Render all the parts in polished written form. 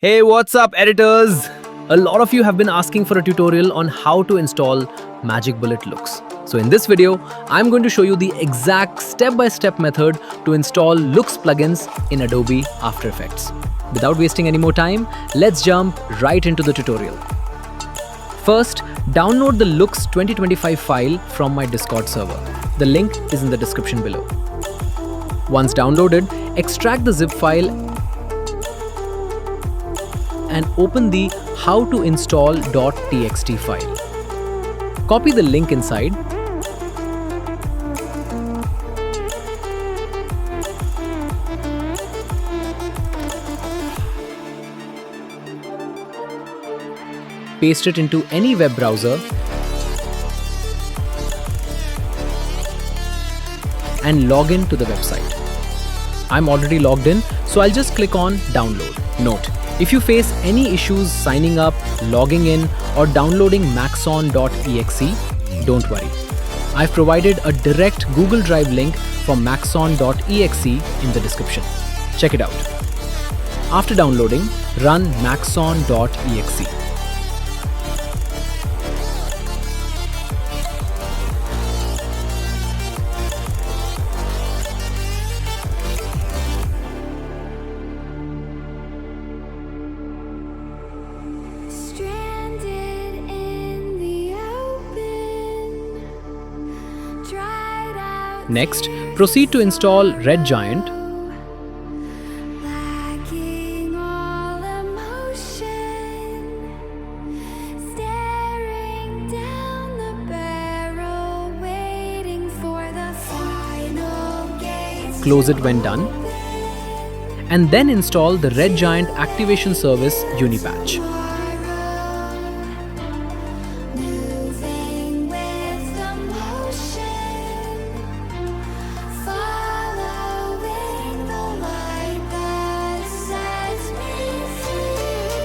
Hey, what's up, editors? A lot of you have been asking for a tutorial on how to install Magic Bullet looks. So in this video, I'm going to show you the exact step-by-step method to install looks plugins in Adobe After Effects. Without wasting any more time, let's jump right into the tutorial. First, download the looks 2025 file from my Discord server. The link is in the description below. Once downloaded, extract the zip file and open the howtoinstall.txt file. Copy the link inside. Paste it into any web browser and log in to the website. I'm already logged in, so I'll just click on download. Note, if you face any issues signing up, logging in, or downloading maxon.exe, don't worry. I've provided a direct Google Drive link for maxon.exe in the description. Check it out. After downloading, run maxon.exe. Next, proceed to install Red Giant. Close it when done. And then install the Red Giant Activation Service Unipatch.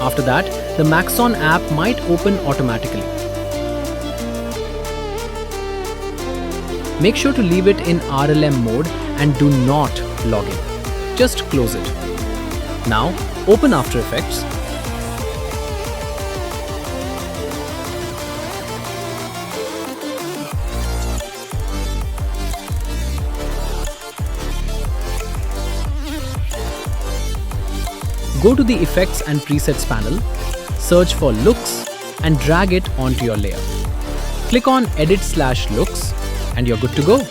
After that, the Maxon app might open automatically. Make sure to leave it in RLM mode and do not log in. Just close it. Now, open After Effects. Go to the Effects and Presets panel, search for Looks and drag it onto your layer. Click on Edit/Looks and you're good to go.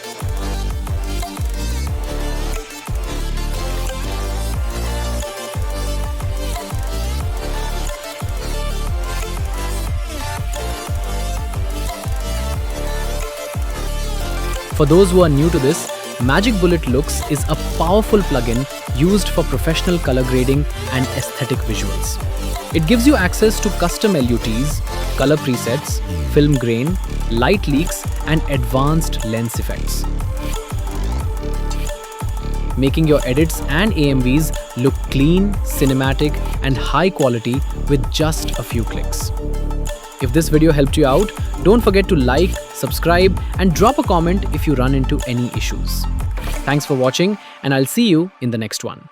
For those who are new to this, Magic Bullet Looks is a powerful plugin used for professional color grading and aesthetic visuals. It gives you access to custom LUTs, color presets, film grain, light leaks, and advanced lens effects, making your edits and AMVs look clean, cinematic, and high quality with just a few clicks. If this video helped you out, don't forget to like, subscribe, and drop a comment if you run into any issues. Thanks for watching, and I'll see you in the next one.